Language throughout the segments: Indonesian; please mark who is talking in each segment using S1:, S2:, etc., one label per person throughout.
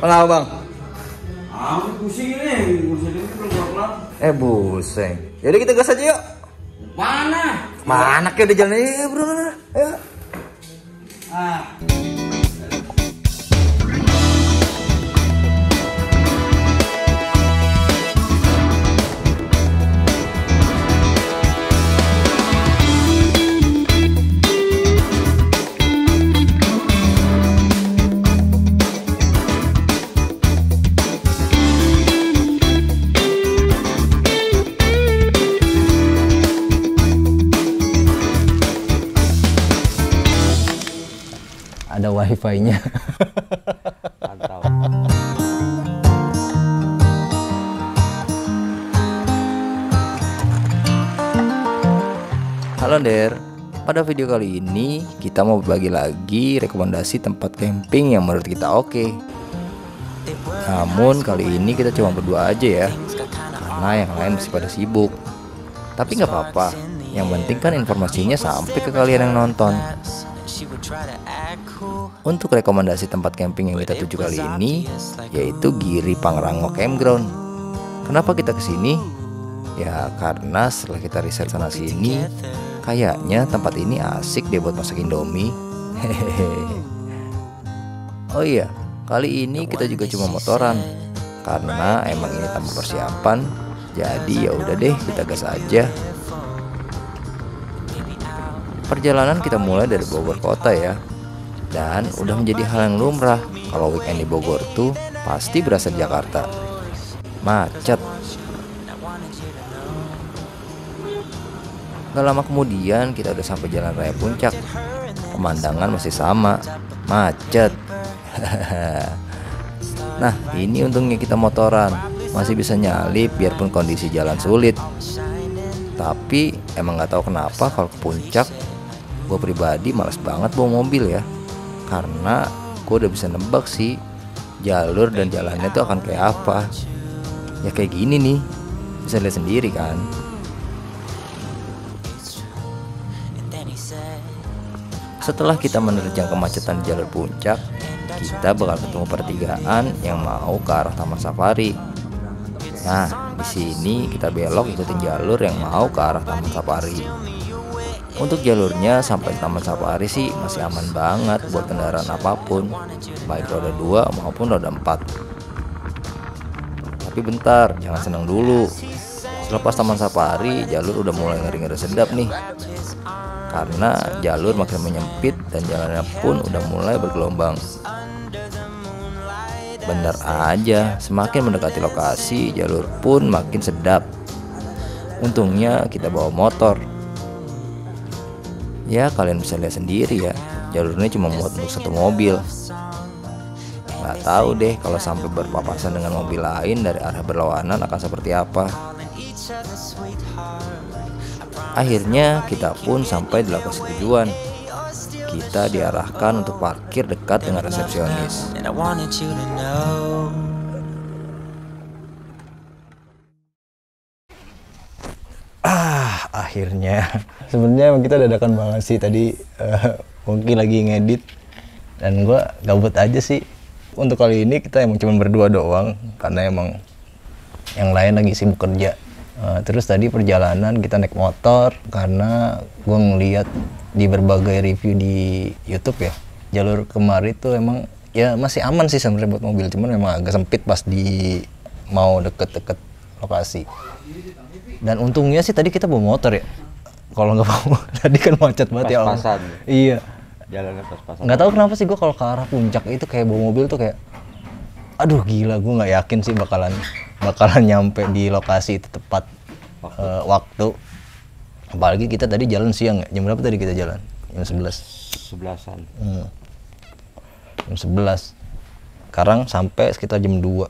S1: Kenapa bang?
S2: Pusing ini belum kelar.
S1: Buseng. Yaudah kita gas aja yuk.
S2: Mana?
S1: Mana kayak udah jalan ya bro. Ayo. Ada wifi-nya.
S2: Mantap.
S1: Halo Der, pada video kali ini kita mau berbagi lagi rekomendasi tempat camping yang menurut kita oke. Namun kali ini kita cuma berdua aja ya, karena yang lain masih pada sibuk. Tapi nggak apa-apa, yang penting kan informasinya sampai ke kalian yang nonton. Untuk rekomendasi tempat camping yang kita tuju kali ini yaitu Giri Pangrango Campground. Kenapa kita kesini? Ya karena setelah kita riset sana sini, kayaknya tempat ini asik deh buat masak Indomie. Oh iya, kali ini kita juga cuma motoran karena emang ini tanpa persiapan. Jadi ya udah deh, kita gas aja. Perjalanan kita mulai dari Bogor kota ya. Dan udah menjadi hal yang lumrah kalau weekend di Bogor tuh pasti berasa di Jakarta. Macet. Gak lama kemudian kita udah sampai Jalan Raya Puncak. Pemandangan masih sama, macet. Nah ini untungnya kita motoran, masih bisa nyalip biarpun kondisi jalan sulit. Tapi emang gak tahu kenapa kalau ke puncak gue pribadi males banget bawa mobil ya. Karena gue udah bisa nebak sih jalur dan jalannya tuh akan kayak apa. Ya kayak gini nih, bisa lihat sendiri kan. Setelah kita menerjang kemacetan di jalur puncak, kita bakal ketemu pertigaan yang mau ke arah Taman Safari. Nah, di sini kita belok ikutin jalur yang mau ke arah Taman Safari. Untuk jalurnya sampai Taman Safari sih masih aman banget buat kendaraan apapun, baik roda 2 maupun roda 4. Tapi bentar, jangan senang dulu. Selepas Taman Safari, jalur udah mulai ngeri-ngeri sedap nih. Karena jalur makin menyempit dan jalannya pun udah mulai bergelombang. Bener aja, semakin mendekati lokasi, jalur pun makin sedap. Untungnya kita bawa motor. Ya kalian bisa lihat sendiri ya, jalurnya cuma muat untuk satu mobil. Gak tahu deh kalau sampai berpapasan dengan mobil lain dari arah berlawanan akan seperti apa. Akhirnya kita pun sampai di lokasi tujuan. Kita diarahkan untuk parkir dekat dengan resepsionis. Akhirnya sebenarnya emang kita dadakan banget sih tadi. Mungkin lagi ngedit dan gue gabut aja sih. Untuk kali ini kita emang cuma berdua doang karena emang yang lain lagi sibuk kerja. Terus tadi perjalanan kita naik motor karena gue ngeliat di berbagai review di YouTube ya, jalur kemari tuh emang ya masih aman sih sebenarnya buat mobil, cuman memang agak sempit pas di mau deket-deket lokasi. Dan untungnya sih tadi kita bawa motor ya. Kalau nggak bawa tadi kan macet banget ya.
S2: Pas-pasan.
S1: Iya.
S2: Jalannya pas-pasan.
S1: Nggak tahu kenapa sih gue kalau ke arah puncak itu kayak bawa mobil tuh kayak, aduh gila, gue nggak yakin sih bakalan nyampe di lokasi itu tepat waktu. Apalagi kita tadi jalan siang ya. Jam berapa tadi kita jalan? Jam
S2: 11-an.
S1: Jam 11. Sekarang sampai sekitar jam 2.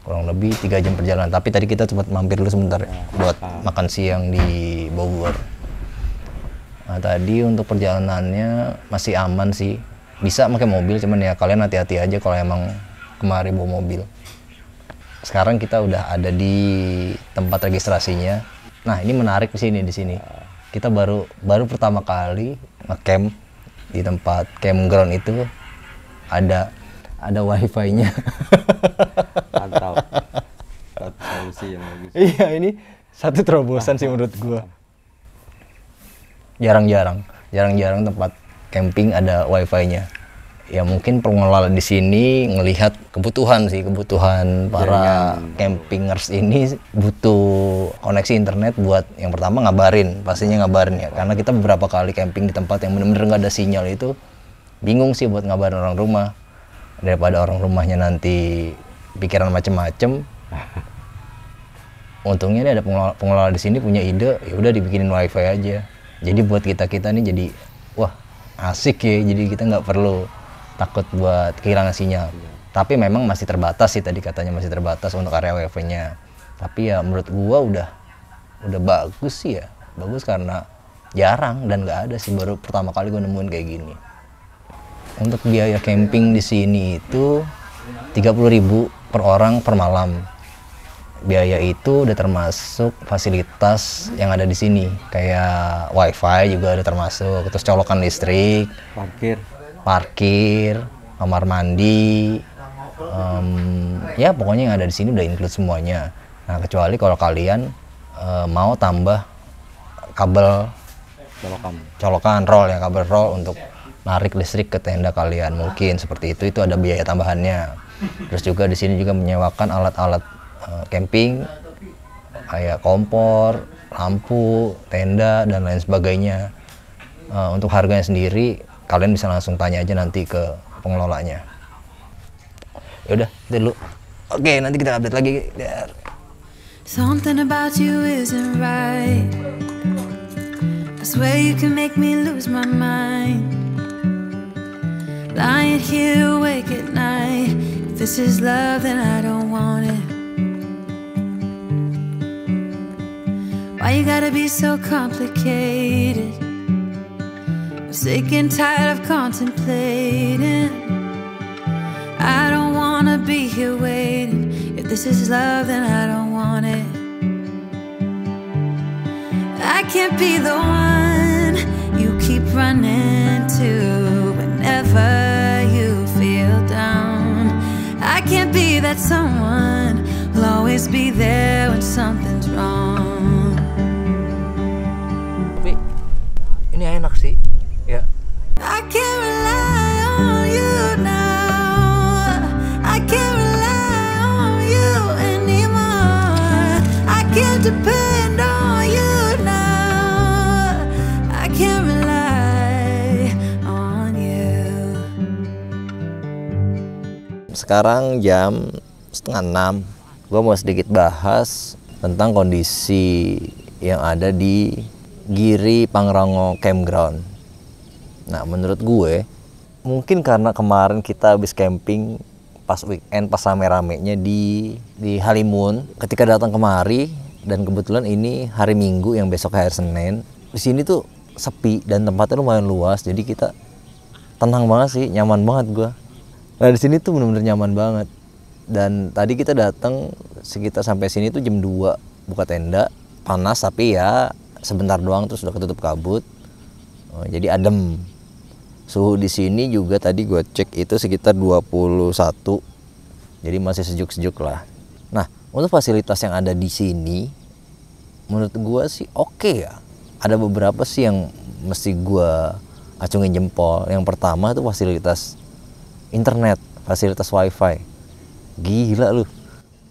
S1: Kurang lebih 3 jam perjalanan. Tapi tadi kita sempat mampir dulu sebentar ya, buat makan siang di Bogor. Nah tadi untuk perjalanannya masih aman sih. Bisa pakai mobil, cuman ya kalian hati-hati aja kalau emang kemari bawa mobil. Sekarang kita udah ada di tempat registrasinya. Nah ini menarik di sini. Kita baru pertama kali nge-camp di tempat campground itu. ada wifi-nya.
S2: Mantap. Satu solusi yang bagus.
S1: Iya, ini satu terobosan sih menurut gua. Jarang-jarang tempat camping ada wifi-nya. Ya mungkin pengelola di sini ngelihat kebutuhan para campingers ini butuh koneksi internet buat yang pertama pastinya ngabarin ya. Karena kita beberapa kali camping di tempat yang benar-benar nggak ada sinyal itu bingung sih buat ngabarin orang rumah. Daripada orang rumahnya nanti pikiran macem-macem. Untungnya ini ada pengelola di sini punya ide, ya udah dibikinin wifi aja. Jadi buat kita nih jadi wah asik ya. Jadi kita nggak perlu takut buat kehilangan sinyal. Tapi memang masih terbatas sih, tadi katanya masih terbatas untuk area wifi-nya. Tapi ya menurut gua udah bagus sih ya. Bagus karena jarang dan nggak ada sih, baru pertama kali gua nemuin kayak gini. Untuk biaya camping di sini itu 30.000 per orang per malam. Biaya itu udah termasuk fasilitas yang ada di sini, kayak wifi juga udah termasuk, terus colokan listrik, parkir, kamar mandi, ya pokoknya yang ada di sini udah include semuanya. Nah kecuali kalau kalian mau tambah kabel colokan kabel roll untuk narik listrik ke tenda kalian, mungkin seperti itu ada biaya tambahannya. Terus juga di sini juga menyewakan alat-alat camping kayak kompor, lampu, tenda dan lain sebagainya. Untuk harganya sendiri kalian bisa langsung tanya aja nanti ke pengelolanya. Ya udah, dulu. Oke, nanti kita update lagi.
S3: Something about you isn't right. I swear you can make me lose my mind. Lying here awake at night. If this is love, then I don't want it. Why you gotta be so complicated? Sick and tired of contemplating. I don't wanna be here waiting. If this is love, then I don't want it. I can't be the one you keep running to whenever you feel down. I can't be that someone who'll always be there when something's wrong.
S1: Tapi ini enak sih. Ya.
S3: I can't rely on you now. I can't rely on you anymore. I can't depend on you now. I can't rely on you.
S1: Sekarang jam 5:30. Gue mau sedikit bahas tentang kondisi yang ada di Giri Pangrango Campground. Nah menurut gue mungkin karena kemarin kita habis camping pas weekend, pas rame-ramenya di Halimun, ketika datang kemari dan kebetulan ini hari Minggu yang besok hari Senin, di sini tuh sepi dan tempatnya lumayan luas, jadi kita tenang banget sih, nyaman banget gue. Nah di sini tuh bener-bener nyaman banget. Dan tadi kita datang sekitar sampai sini tuh jam 2 buka tenda, panas tapi ya sebentar doang terus udah ketutup kabut. Jadi adem. Suhu di sini juga tadi gue cek itu sekitar 21. Jadi masih sejuk-sejuk lah. Nah, untuk fasilitas yang ada di sini menurut gue sih oke ya. Ada beberapa sih yang mesti gue acungin jempol. Yang pertama itu fasilitas internet, fasilitas wifi. Gila lu.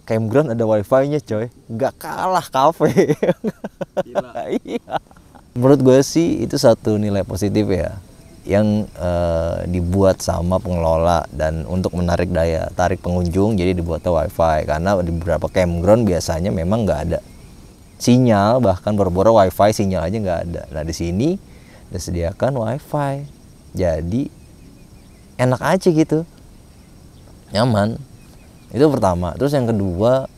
S1: Campground ada wifi-nya coy. Nggak kalah kafe. Gila. Iya. Menurut gue sih itu satu nilai positif ya yang dibuat sama pengelola, dan untuk menarik daya tarik pengunjung jadi dibuatnya wifi, karena di beberapa campground biasanya memang nggak ada sinyal, bahkan boro-boro wifi sinyal aja nggak ada. Nah di sini disediakan wifi, jadi enak aja gitu, nyaman. Itu pertama. Terus yang kedua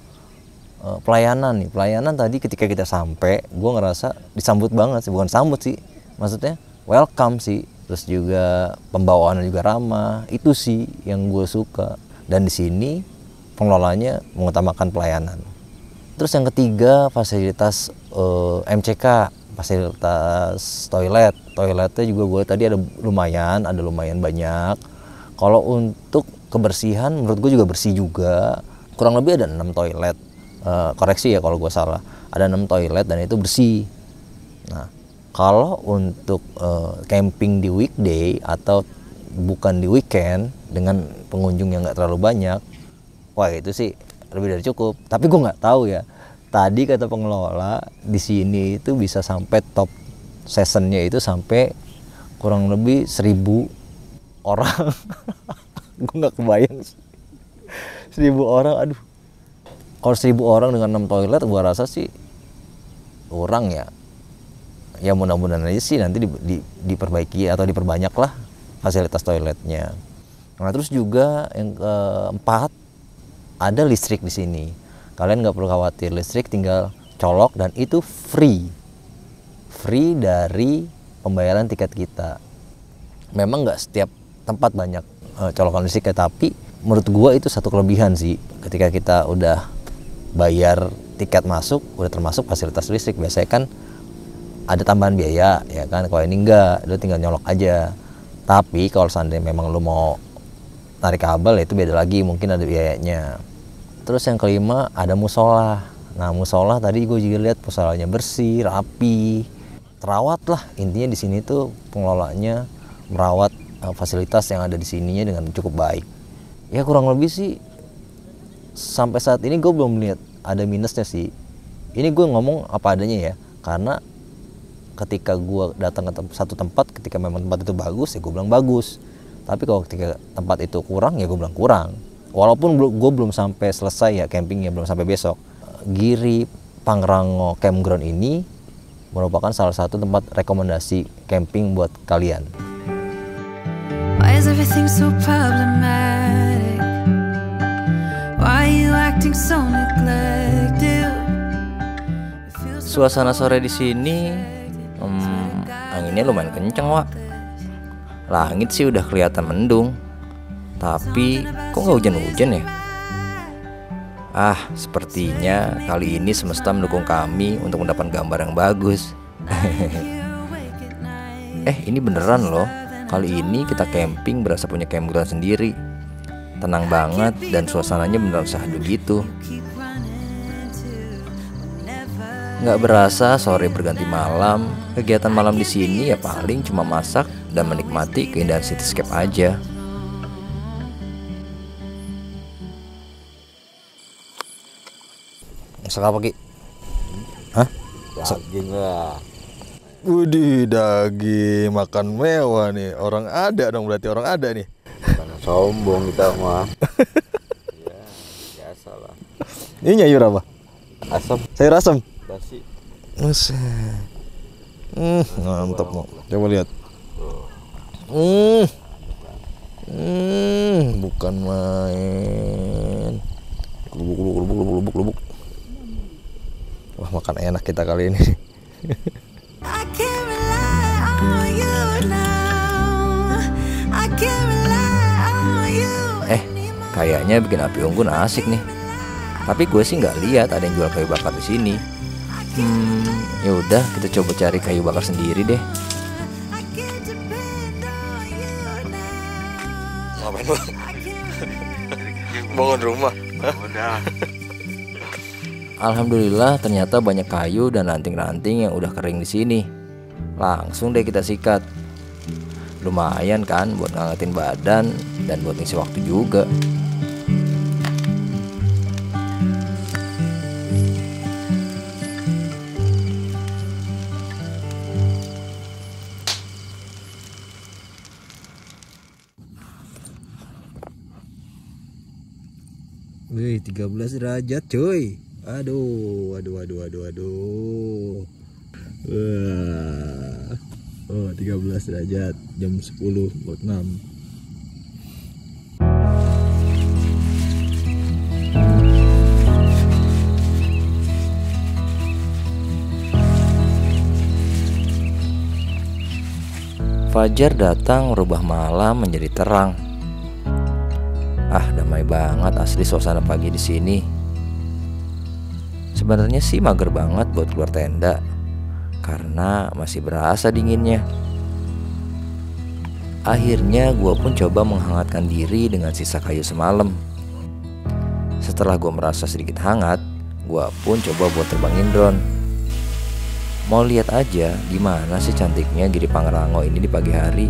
S1: pelayanan nih. Pelayanan tadi ketika kita sampai, gue ngerasa disambut banget sih, bukan sambut sih, maksudnya welcome sih. Terus juga pembawaannya juga ramah. Itu sih yang gue suka. Dan di sini pengelolanya mengutamakan pelayanan. Terus yang ketiga fasilitas MCK, fasilitas toilet. Toiletnya juga gue tadi ada lumayan banyak. Kalau untuk
S4: kebersihan menurut gue juga bersih juga. Kurang lebih ada 6 toilet. Koreksi ya kalau gue salah. Ada 6 toilet dan itu bersih. Nah, kalau untuk camping di weekday atau bukan di weekend dengan pengunjung yang nggak terlalu banyak, wah itu sih lebih dari cukup. Tapi gue nggak tahu ya. Tadi kata pengelola di sini itu bisa sampai top seasonnya itu sampai kurang lebih 1.000 orang. Gue nggak kebayang sih. 1.000 orang, aduh. Kalau 1.000 orang dengan 6 toilet, gue rasa sih kurang ya. Ya mudah-mudahan aja sih nanti diperbaiki atau diperbanyak lah fasilitas toiletnya. Nah terus juga yang keempat, ada listrik di sini. Kalian nggak perlu khawatir, listrik tinggal colok dan itu free dari pembayaran tiket kita. Memang nggak setiap tempat banyak colokan listrik, tapi menurut gua itu satu kelebihan sih. Ketika kita udah bayar tiket masuk, udah termasuk fasilitas listrik. Biasanya kan ada tambahan biaya ya kan, kalau ini enggak, lu tinggal nyolok aja. Tapi kalau seandainya memang lu mau tarik kabel, itu beda lagi, mungkin ada biayanya. Terus yang kelima ada musola. Nah musola tadi gue juga lihat musolanya bersih, rapi, terawat lah. Intinya di sini tuh pengelolanya merawat fasilitas yang ada di sininya dengan cukup baik. Ya kurang lebih sih sampai saat ini gue belum lihat ada minusnya sih. Ini gue ngomong apa adanya ya, karena ketika gue datang ke satu tempat, ketika memang tempat itu bagus ya gue bilang bagus. Tapi kalau ketika tempat itu kurang ya gue bilang kurang. Walaupun gue belum sampai selesai ya campingnya, belum sampai besok. Giri Pangrango Campground ini merupakan salah satu tempat rekomendasi camping buat kalian.
S3: Why is everything so problematic? Why are you acting so neglected?
S4: Suasana sore di sini anginnya lumayan kenceng, Wak. Langit sih udah kelihatan mendung, tapi kok nggak hujan-hujan ya? Sepertinya kali ini semesta mendukung kami untuk mendapat gambar yang bagus. Ini beneran loh. Kali ini kita camping berasa punya campground sendiri. Tenang banget dan suasananya beneran syahdu gitu. Nggak berasa sore berganti malam. Kegiatan malam di sini ya paling cuma masak dan menikmati keindahan cityscape aja. Masak apa, Ki? Hah?
S2: Daging lah.
S1: Widih, daging, makan mewah nih. Orang ada dong, berarti orang ada nih.
S2: Karena sombong kita mah. Ya, biasa lah.
S1: Ini nyayur apa?
S2: Asam,
S1: Sayur asam?
S2: basi.
S1: Mantap mau. Coba lihat. Bukan main. Lubuk. Wah, makan enak kita kali ini.
S3: I can't rely on you now. I can't rely on you.
S4: Kayaknya bikin api unggun asik nih. Tapi gue sih nggak lihat ada yang jual kayu bakar di sini. Ya udah, kita coba cari kayu bakar sendiri deh.
S3: I can't depend on you now.
S1: Ngapain lu? Bangun rumah.
S2: Udah.
S4: Alhamdulillah ternyata banyak kayu dan ranting-ranting yang udah kering di sini. Langsung deh kita sikat. Lumayan kan buat ngangetin badan dan buat ngisi waktu juga. Wih, 13 derajat cuy. Aduh. Wah. Oh, 13 derajat, jam 10.06. Fajar datang merubah malam menjadi terang. Damai banget asli suasana pagi di sini. Sebenarnya sih mager banget buat keluar tenda karena masih berasa dinginnya. Akhirnya gue pun coba menghangatkan diri dengan sisa kayu semalam. Setelah gue merasa sedikit hangat, gue pun coba buat terbangin drone. Mau lihat aja gimana sih cantiknya Giri Pangrango ini di pagi hari.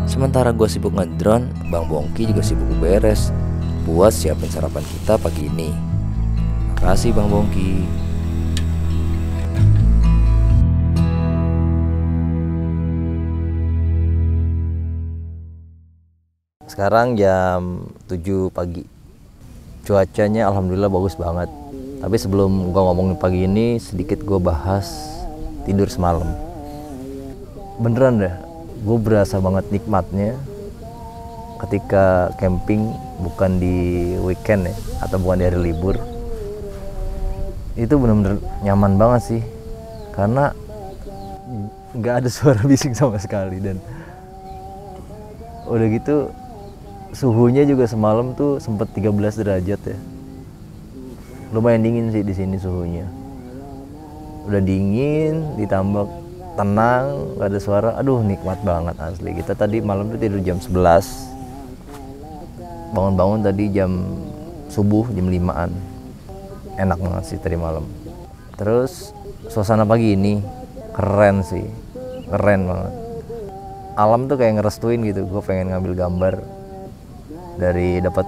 S4: Sementara gue sibuk ngedrone, Bang Bongki juga sibuk beres buat siapin sarapan kita pagi ini. Makasih Bang Bongki. Sekarang jam 7 pagi. Cuacanya alhamdulillah bagus banget. Tapi sebelum gua ngomongin pagi ini, sedikit gue bahas tidur semalam. Beneran deh, gue berasa banget nikmatnya ketika camping bukan di weekend ya, atau bukan di hari libur. Itu bener-bener nyaman banget sih, karena nggak ada suara bising sama sekali. Dan udah gitu suhunya juga semalam tuh sempet 13 derajat ya. Lumayan dingin sih di sini suhunya. Udah dingin, ditambah tenang, gak ada suara. Aduh, nikmat banget asli. Kita tadi malam tuh tidur jam 11. Bangun-bangun tadi jam subuh, jam 5-an. Enak banget sih tadi malam. Terus suasana pagi ini keren sih. Keren banget. Alam tuh kayak ngerestuin gitu. Gue pengen ngambil gambar dari dapat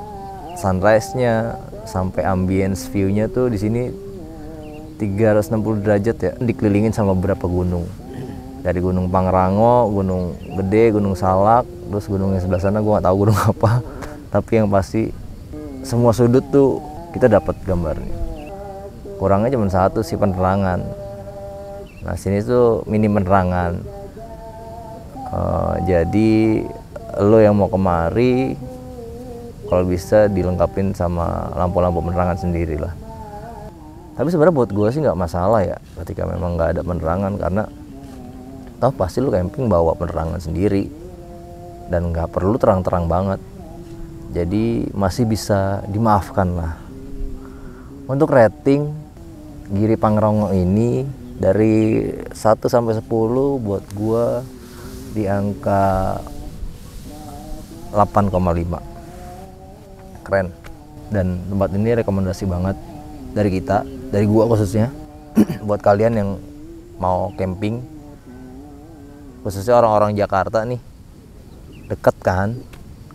S4: sunrise-nya sampai ambience view-nya tuh di sini 360 derajat ya, dikelilingin sama beberapa gunung. Dari Gunung Pangrango, Gunung Gede, Gunung Salak, terus gunung yang sebelah sana gue nggak tahu gunung apa. Tapi yang pasti semua sudut tuh kita dapat gambarnya. Kurangnya cuma satu sih, penerangan. Nah sini tuh minim penerangan. Jadi lo yang mau kemari, kalau bisa dilengkapin sama lampu-lampu penerangan sendiri lah. Tapi sebenarnya buat gue sih nggak masalah ya ketika memang nggak ada penerangan, karena toh pasti lu camping bawa penerangan sendiri dan nggak perlu terang-terang banget. Jadi masih bisa dimaafkan lah. Untuk rating Giri Pangrango ini dari 1 sampai 10 buat gue di angka 8,5. Keren. Dan tempat ini rekomendasi banget dari kita, dari gua khususnya buat kalian yang mau camping, khususnya orang-orang Jakarta nih. Deket kan,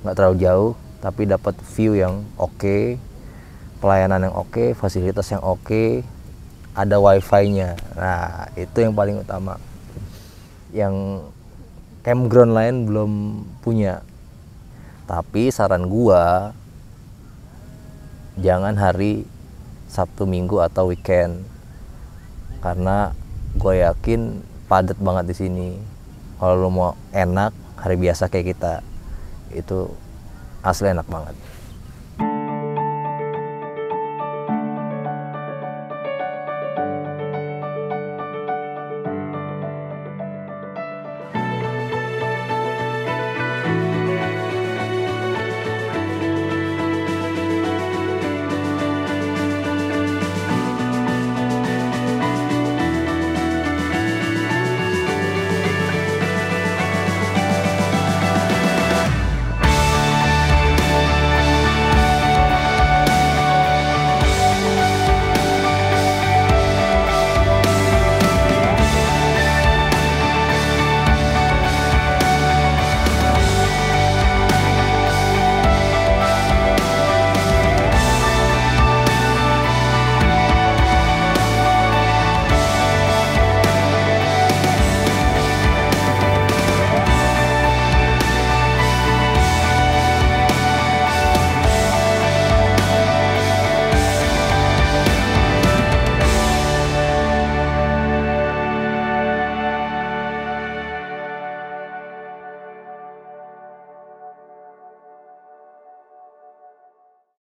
S4: nggak terlalu jauh, tapi dapat view yang oke, pelayanan yang oke, fasilitas yang oke, ada wifi-nya. Nah itu yang paling utama, yang campground lain belum punya. Tapi saran gua, jangan hari Sabtu Minggu atau weekend, karena gue yakin padat banget di sini. Kalau lo mau enak hari biasa kayak kita, itu asli enak banget.